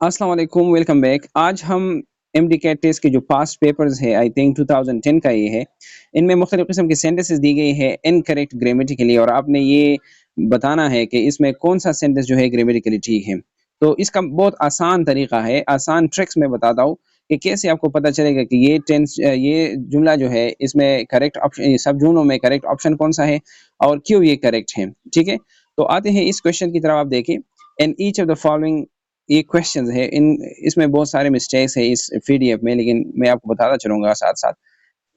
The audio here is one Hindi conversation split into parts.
अस्सलाम वालेकुम, वेलकम बैक। आज हम एमडीकैट टेस्ट के जो पास्ट पेपर्स है, आई थिंक 2010 का ये है। इनमें मुख्तलिफ किस्म की सेंटेंसेस दी गई है इनकरेक्ट ग्रामेटिकली, और आपने ये बताना है कि इसमें कौन सा सेंटेंस जो है ग्रामेटिकली ठीक है। तो इसका बहुत आसान तरीका है, आसान ट्रिक्स मैं बताता हूँ कि कैसे आपको पता चलेगा कि ये जुमला जो है इसमें करेक्ट ऑप्शन, सब जुमलों में करेक्ट ऑप्शन कौन सा है और क्यों ये करेक्ट है। ठीक है, तो आते हैं इस क्वेश्चन की तरफ। आप देखिए, in each of the following, ये क्वेश्चंस है, इन इसमें बहुत सारे मिस्टेक्स है इस पीडीएफ में, लेकिन मैं आपको बताता चलूंगा साथ साथ।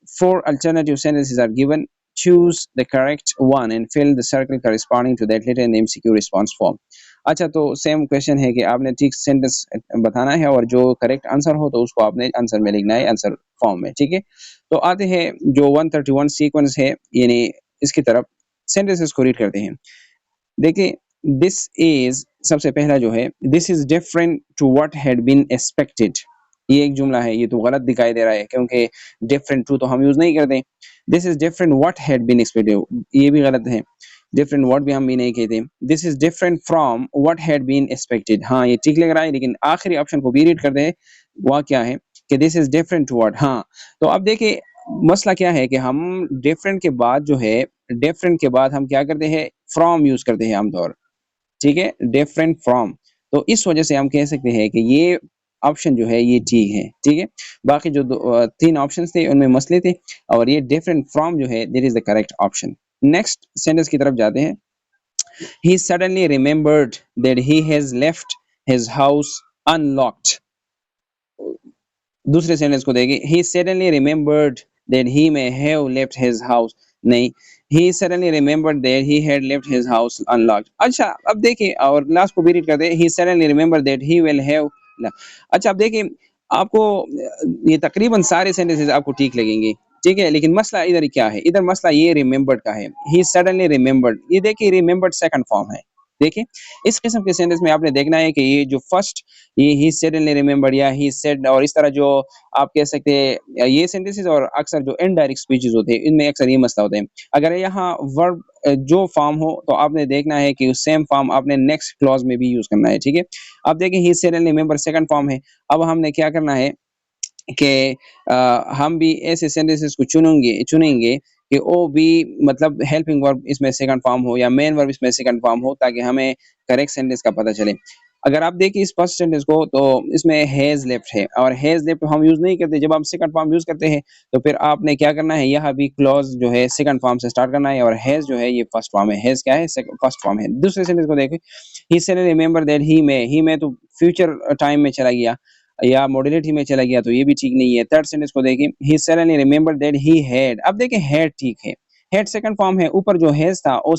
Four alternative sentences are given. Choose the correct one and fill the circle corresponding to that letter in the MCQ response form. अच्छा, तो सेम क्वेश्चन है कि आपने ठीक सेंटेंस बताना है और जो करेक्ट आंसर हो तो उसको आपने आंसर में लिखना है, आंसर फॉर्म में। ठीक है, तो आते हैं जो 131 सीक्वेंस है, यानी इसकी तरफ सेंटेंसेस को रीड करते हैं। देखिए, दिस इज, सबसे पहला जो है, this is different to what had been expected. ये एक जुमला है, ये तो गलत दिखाई दे रहा है क्योंकि डिफरेंट टू तो हम यूज नहीं करते। This is different what had been expected, ये भी गलत है। डिफरेंट व्हाट भी हम भी नहीं कहते। This is different from what had been expected, हाँ ये ठीक लग रहा है, लेकिन आखिरी ऑप्शन को भी रीड करते हैं। वह क्या है कि this is different to what. हाँ, तो अब देखिए मसला क्या है कि हम डिफरेंट के बाद जो है, डिफरेंट के बाद हम क्या करते हैं, फ्रॉम यूज करते हैं आमतौर। ठीक है, डिफरेंट फ्रॉम, तो इस वजह से हम कह सकते हैं कि ये ऑप्शन जो है ये ठीक है। ठीक है, बाकी जो तीन ऑप्शंस थे उनमें मसले थे, और ये डिफरेंट फ्रॉम जो है that is the correct option. Next sentence की तरफ जाते हैं। He suddenly remembered that he has left his house unlocked. दूसरे सेंटेंस को देखिए, he suddenly remembered that he may have left his house, नहीं, he suddenly remembered that he had left his house unlocked। अच्छा, अब देखिए और लास्ट को भी रीड करते हैं, he suddenly remembered that he will have, अच्छा अब देखिए आपको ये तकरीबन सारे सेंटेंसेस आपको ठीक लगेंगे। ठीक है, लेकिन मसला इधर क्या है, इधर मसला ये रिमेम्बर्ड का है। he suddenly remembered, ये देखिए रिमेम्बर्ड सेकंड फॉर्म है। देखिए, इस किस्म के सेंटेंस में आपने देखना है कि ये जो फर्स्ट, ये ही सडनली रिमेम्बर्ड या ही सेड, और इस तरह जो आप कह सकते हैं ये सेंटेंसेस, और अक्सर जो इनडायरेक्ट स्पीचेस होते हैं इनमें अक्सर ये मसला होता है। अगर यहाँ वर्ब जो फॉर्म हो तो आपने देखना है कि सेम फॉर्म आपने नेक्स्ट क्लॉज में भी यूज करना है। ठीक है, अब देखिए he suddenly remember second form है। अब हमने क्या करना है कि हम भी ऐसे सेंटेंसेस को चुनेंगे चुनेंगे कि ओ भी, मतलब हेल्पिंग वर्ब इसमें सेकंड फॉर्म हो या मेन वर्ब इसमें सेकंड फॉर्म हो, ताकि हमें करेक्ट सेंटेंस का पता चले। अगर आप देखिए इस फर्स्ट सेंटेंस को, तो इसमें हैज लेफ्ट है, और हैज लेफ्ट हम यूज नहीं करते। जब आप सेकंड फॉर्म यूज करते हैं तो फिर आपने क्या करना है, यहाँ भी क्लॉज जो है सेकंड फॉर्म से स्टार्ट करना है, और हैज जो है ये फर्स्ट फॉर्म है। हैज क्या है, फर्स्ट फॉर्म है। दूसरे सेंटेंस को देखिए, he said remember that he में तो फ्यूचर टाइम में चला गया या मॉडलिटी में चला गया, तो ये भी ठीक नहीं है। थर्ड सेंटेंस को देखिए, he suddenly remembered that he had, अब देखिए हैड ठीक है, हैड सेकंड फॉर्म है, ऊपर जो हैज था वो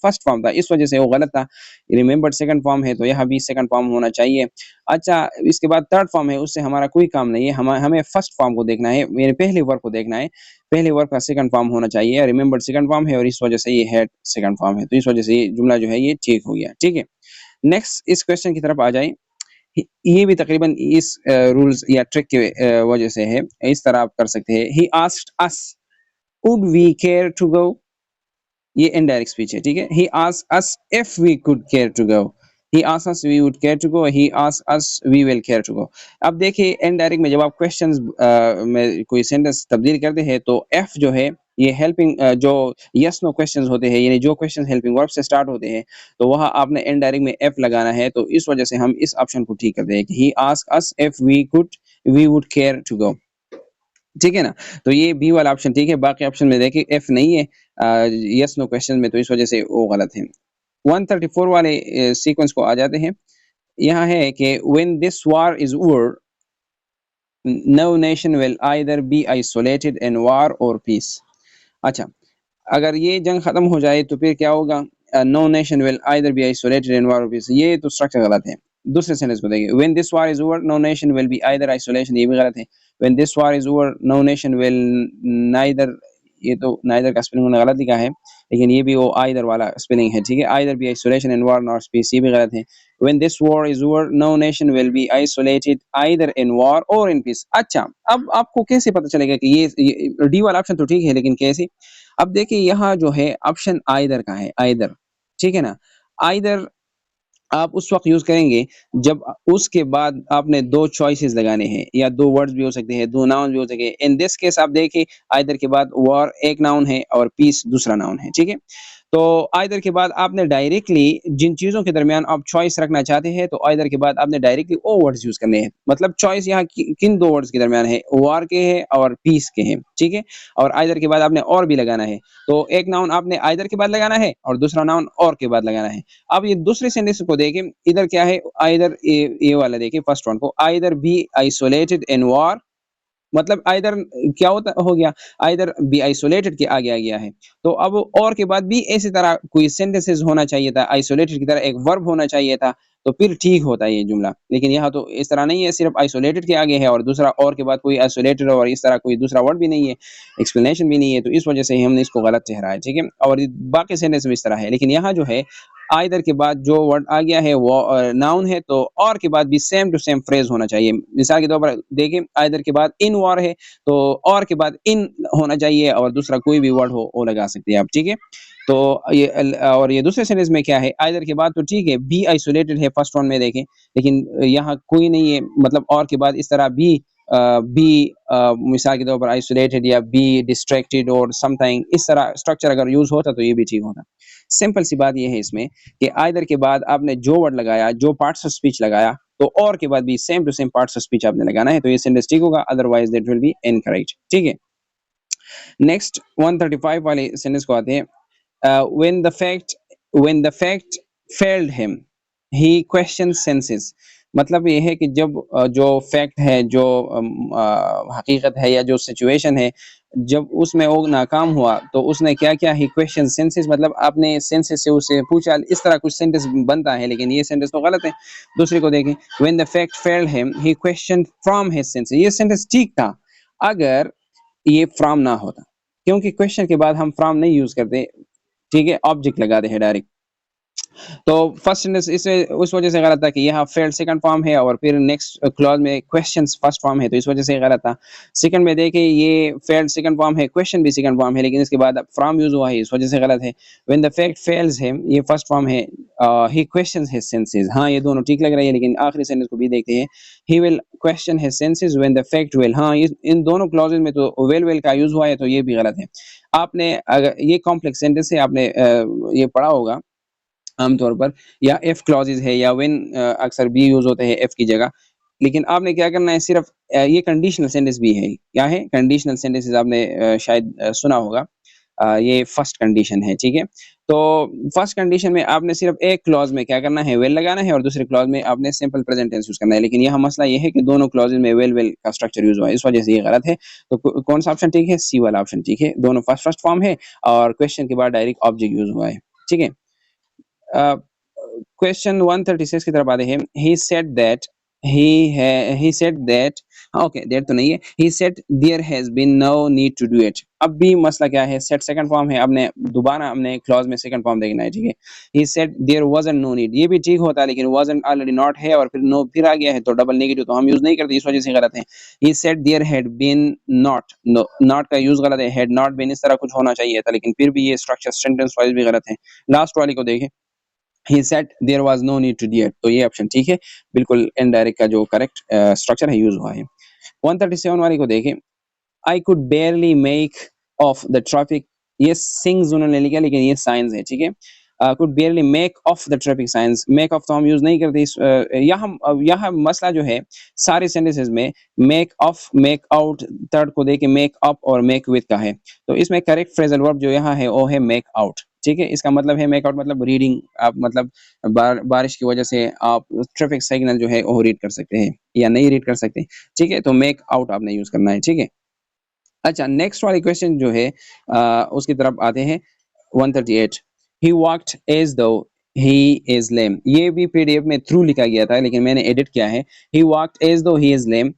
फर्स्ट फॉर्म था, इस वजह से वो गलत था। रिमेंबर्ड सेकंड फॉर्म है तो यहाँ भी सेकंड फॉर्म होना चाहिए। अच्छा, इसके बाद थर्ड फॉर्म है, उससे हमारा कोई काम नहीं है, हमें फर्स्ट फॉर्म को देखना है, मेरे पहले वर्ब को देखना है। पहले वर्ब का सेकंड फॉर्म होना चाहिए, रिमेंबर्ड सेकंड फॉर्म है और इस वजह से ये हैड सेकंड फॉर्म है, तो इस वजह से ये जुमला जो है ये ठीक हो गया। ठीक है, नेक्स्ट इस क्वेश्चन की तरफ आ जाए। ये भी तकरीबन इस रूल्स या ट्रिक के वजह से है, इस तरह आप कर सकते हैं। He asked us would we care to go, ये इनडायरेक्ट स्पीच है। ठीक है, he asked us if we could care to go, he asked us we would care to go, he asked us we will care to go. अब देखिए इनडायरेक्ट में जब आप क्वेश्चंस में कोई सेंटेंस तब्दील करते हैं तो एफ जो है ये हेल्पिंग, जो यस नो क्वेश्चंस होते हैं, यानी जो क्वेश्चंस हेल्पिंग वर्ब से स्टार्ट होते हैं, तो वहां आपने इनडायरेक्ट में एफ लगाना है। तो इस वजह से हम इस ऑप्शन को ठीक करते हैं कि he asked us if we would care to go. ठीक है ना, तो ये बी वाला ऑप्शन ठीक है। बाकी ऑप्शन में देखिए एफ नहीं है यस नो क्वेश्चन में, तो इस वजह से वो गलत है। 134 वाले सीक्वेंस को आ जाते हैं। यहाँ है कि when this war is over, no nation will either be isolated in war or peace। अच्छा, अगर ये जंग खत्म हो जाए तो फिर क्या होगा, no nation will either be isolated in war or peace, ये तो स्ट्रक्चर गलत है। दूसरे सेंटेंस को देखिए, when this war is over no nation will be either isolation, ये भी गलत है। When this war is over no nation will neither, ये तो नाइदर का स्पेलिंग उन्होंने गलत लिखा है, लेकिन ये भी वो आइदर वाला स्पेलिंग है। ठीक है, either be isolation in war not peace, ये भी गलत है। When this war is over no nation will be isolated either in war or in piece. अच्छा, अब आपको कैसे पता चलेगा कि ये डी वाला ऑप्शन तो ठीक है, लेकिन कैसे? अब देखिए यहाँ जो है ऑप्शन आइदर का है, आइदर। ठीक है ना, आइदर आप उस वक्त यूज करेंगे जब उसके बाद आपने दो चॉइसेस लगाने हैं, या दो वर्ड्स भी हो सकते हैं, दो नाउन भी हो सकते हैं। इन दिस केस आप देखिए, आइदर के बाद वॉर एक नाउन है और पीस दूसरा नाउन है, ठीक है। तो आइदर के बाद आपने डायरेक्टली जिन चीजों के दरमियान आप चॉइस रखना चाहते हैं, तो आइदर के बाद आपने डायरेक्टली वो वर्ड्स यूज करने हैं। मतलब चॉइस यहाँ किन दो वर्ड्स के दरमियान है, वॉर के है और पीस के हैं, ठीक है। और आइदर के बाद आपने और भी लगाना है। तो एक नाउन आपने आइदर के बाद लगाना है और दूसरा नाउन और के बाद लगाना है। अब ये दूसरे सेंटेंस को देखें, इधर क्या है, आइदर ये वाला देखिए, फर्स्ट वन को, either be isolated in war. मतलब आइदर क्या होता हो गया, आइदर बी आइसोलेटेड के आगे आ गया है। तो अब और के बाद भी इसी तरह कोई सेंटेंसेस होना चाहिए था, आइसोलेटेड की तरह एक वर्ब होना चाहिए था, तो फिर ठीक होता है ये जुमला। लेकिन यहाँ तो इस तरह नहीं है, सिर्फ आइसोलेटेड के आगे है और दूसरा और के बाद कोई आइसोलेटेड और इस तरह कोई दूसरा वर्ड भी नहीं है, एक्सप्लेनेशन भी नहीं है, तो इस वजह से हमने इसको गलत ठहराया, ठीक है। और बाकी सेंटेंस में इस तरह है, लेकिन यहाँ जो है आइदर के बाद जो वर्ड आ गया है वो नाउन है, तो और के बाद भी सेम टू सेम फ्रेज होना चाहिए। मिसाल के तौर पर देखें, आइदर के बाद इन वॉर है, तो और के बाद इन होना चाहिए और दूसरा कोई भी वर्ड हो वो लगा सकते हैं आप, ठीक है। तो ये और ये दूसरे सेंटेंस में क्या है, आइदर के बाद तो ठीक है, बी आइसोलेटेड है फर्स्ट वन में देखें, लेकिन यहाँ कोई नहीं है, मतलब और के बाद इस तरह बी मिसाल के तौर पर आइसोलेटेड या बी डिस्ट्रैक्टेड और समथिंग, इस तरह स्ट्रक्चर अगर यूज होता तो ये भी ठीक होता। सिंपल सी बात ये है इसमें कि आइदर के बाद आपने जो वर्ड लगाया, जो पार्ट्स ऑफ स्पीच लगाया, तो और के बाद भी same to same parts of speech आपने लगाना है, तो ये सेंटेंस ठीक होगा, otherwise that will be incorrect, ठीक है। नेक्स्ट 135 वाले सेंटेंस को आते हैं। when the fact when the fact failed him he questioned senses। मतलब ये है कि जब जो फैक्ट है, जो हकीकत है या जो सिचुएशन है, जब उसमें वो नाकाम हुआ तो उसने क्या किया, ही क्वेश्चन सेंसेस, मतलब आपने सेंसेस से उससे पूछा, इस तरह कुछ सेंटेंस बनता है, लेकिन ये सेंटेंस तो गलत है। दूसरे को देखें, when the fact failed him he questioned from his senses। ये सेंटेंस ठीक था अगर ये फ्रॉम ना होता, क्योंकि क्वेश्चन के बाद हम फ्रॉम नहीं यूज करते, ठीक है, ऑब्जेक्ट लगाते हैं डायरेक्ट। तो फर्स्ट सेंटेंस इसे उस वजह से गलत था कि यहाँ फेल्ड सेकंड फॉर्म है और फिर नेक्स्ट क्लॉज में क्वेश्चंस फर्स्ट फॉर्म है, तो इस वजह से गलत था। सेकंड में देखिए, ये फेल्ड सेकंड फॉर्म है, क्वेश्चन भी सेकंड फॉर्म है, लेकिन इसके बाद फ्रॉम यूज हुआ है, इस वजह से गलत है। When the fact fails him, ये फर्स्ट फॉर्म है, ही क्वेश्चंस हिज सेंसेस। हाँ, ये दोनों ठीक लग रही है, लेकिन आखिरी सेंटेंस को भी देखते हैं, he will question his senses when the fact will. हाँ, इन दोनों क्लॉजेज में तो विल का यूज हुआ है, तो ये भी गलत है। आपने अगर ये कॉम्प्लेक्स सेंटेंस है, आपने ये पढ़ा होगा आमतौर पर, या एफ क्लॉजेज है या व्हेन अक्सर बी यूज होते हैं एफ की जगह, लेकिन आपने क्या करना है, सिर्फ ये कंडीशनल सेंटेंस भी है। क्या है कंडीशनल सेंटेंसेस, आपने शायद सुना होगा। ये फर्स्ट कंडीशन है, ठीक है। तो फर्स्ट कंडीशन में आपने सिर्फ एक क्लॉज में क्या करना है, वेल लगाना है, और दूसरे क्लॉज में आपने सिंपल प्रेजेंट टेंस यूज करना है। लेकिन यहाँ मसला ये है कि दोनों क्लॉजेज में वेल का स्ट्रक्चर यूज हुआ है, इस वजह से ये गलत है। तो कौन सा ऑप्शन ठीक है, सी वाला ऑप्शन ठीक है। दोनों फर्स्ट फर्स्ट फॉर्म है और क्वेश्चन के बाद डायरेक्ट ऑब्जेक्ट यूज हुआ है, ठीक है। क्वेश्चन 136 की तरफ आते हैं। he said that, okay, there तो नहीं है, he said there has been no need to do it। अब भी मसला क्या है, सेट सेकंड फॉर्म है, आपने दोबारा हमने क्लॉज में सेकंड फॉर्म देखना है, ठीक है। he said there wasn't no need, ये भी ठीक होता है, लेकिन wasn't ऑलरेडी नॉट है और फिर नो फिर आ गया है, तो डबल नेगेटिव तो हम यूज नहीं करते, इस वजह से गलत है। he said there had been not, no, not का यूज गलत है, had not been इस तरह कुछ होना चाहिए था, लेकिन फिर भी ये स्ट्रक्चर सेंटेंस वाइज भी गलत है। लास्ट वाली को देखें, he said there was no need to do it, तो ये ऑप्शन ठीक है, बिल्कुल इनडायरेक्ट का जो करेक्ट स्ट्रक्चर है यूज हुआ है। 137 वाली को देखें, I could barely make off the traffic, ये sings उन्होंने लिखा, लेकिन ये साइंस है, ठीक है। could barely make off the traffic signs, make off तो हम यूज नहीं करते। यहाँ मसला जो है सारे सेंटेंसेस में make off, make out, third को देखें make up और make with का है, तो इसमें करेक्ट फ्रेजल वर्ब जो यहाँ है वो है make out, ठीक है। इसका मतलब है मेक आउट, मतलब रीडिंग, आप मतलब बारिश की वजह से आप ट्रैफिक सिग्नल जो है वो रीड कर सकते हैं या नहीं रीड कर सकते, ठीक है। तो मेक आउट आपने यूज करना है, ठीक है। अच्छा, नेक्स्ट वाली क्वेश्चन जो है उसकी तरफ आते हैं। 138, he walked as though he is lame, ये भी पीडीएफ में थ्रू लिखा गया था, लेकिन मैंने एडिट किया है। he walked as though he is lame,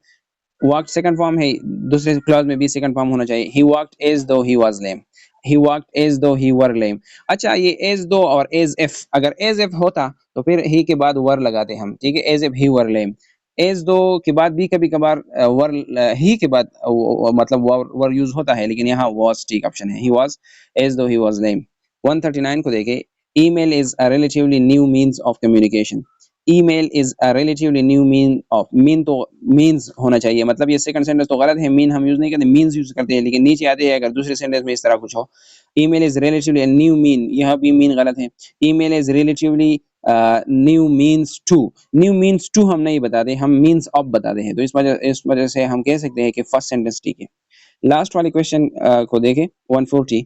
walked second form है, दूसरे क्लॉज में भी सेकंड फॉर्म होना चाहिए। he walked as though he was lame, he walked as though he were lame। अच्छा, ये as though और as if, अगर as if होता तो फिर he के बाद were लगाते हम, ठीक है, as if he were lame। as though के बाद भी कभी कभार were, he के बाद मतलब were यूज होता है, लेकिन यहाँ was ठीक ऑप्शन है, he was as though he was lame। 139 को देखें, email is a relatively new means of communication. email is a relatively new mean तो means होना चाहिए, मतलब ये सेकंड सेंटेंस तो गलत है, mean हम यूज नहीं करते, means यूज करते हैं, लेकिन नीचे आते हैं अगर दूसरे सेंटेंस में इस तरह कुछ हो, email is relatively a new mean, यह भी mean गलत है, email is relatively new means to हम नहीं बताते, हम means of बताते हैं, तो इस वजह से हम कह सकते हैं कि फर्स्ट सेंटेंस ठीक है। लास्ट वाले क्वेश्चन को देखें 140।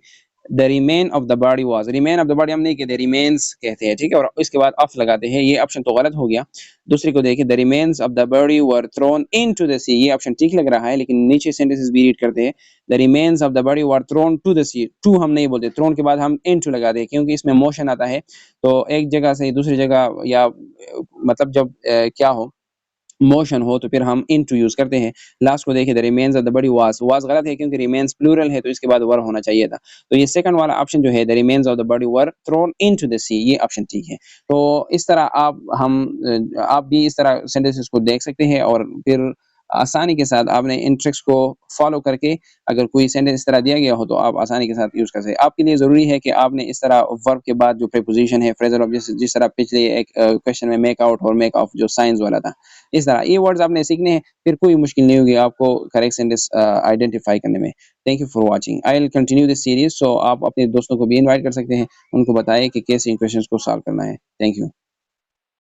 The remain of the body was, remain of the body हम नहीं कहते, रिमेन्स कहते हैं, ठीक है, और इसके बाद ऑफ लगाते हैं, ये ऑप्शन तो गलत हो गया। दूसरे को देखिए, the remains of the body were thrown into the sea, ये ऑप्शन ठीक लग रहा है, लेकिन नीचे सेंटेंसेस भी रीड करते हैं, the remains of the body were thrown to the sea, to हम नहीं बोलते, थ्रोन के बाद हम इनटू लगाते हैं, क्योंकि इसमें मोशन आता है, तो एक जगह से दूसरी जगह या मतलब जब क्या हो मोशन हो तो फिर हम इनटू यूज करते हैं। लास्ट को देखिए, the remains of the body was गलत है, क्योंकि रिमेन्स प्लूरल है, तो इसके बाद वर होना चाहिए था, तो ये सेकंड वाला ऑप्शन जो है, the remains of the body were thrown into the sea, ये ऑप्शन ठीक है। तो इस तरह आप भी इस तरह सेंटेंसेस को देख सकते हैं, और फिर आसानी के साथ आपने इन ट्रिक्स को फॉलो करके अगर कोई सेंटेंस इस तरह दिया गया हो तो आप आसानी के साथ यूज कर सकते हैं। आपके लिए जरूरी है कि आपने इस तरह वर्ब के बाद जो प्रीपोजिशन है, फ्रेजल ऑब्जेक्ट, जिस तरह पिछले एक क्वेश्चन में मेक आउट और मेक ऑफ जो साइंस वाला था, इस तरह ये वर्ड्स आपने सीखने हैं, फिर कोई मुश्किल नहीं होगी आपको करेक्ट सेंटेंस आइडेंटिफाई करने में। Thank you for watching, I will continue this series, so आप अपने दोस्तों को भी इनवाइट कर सकते हैं, उनको बताएं कि कैसे इन क्वेश्चंस को सॉल्व करना है। Thank you.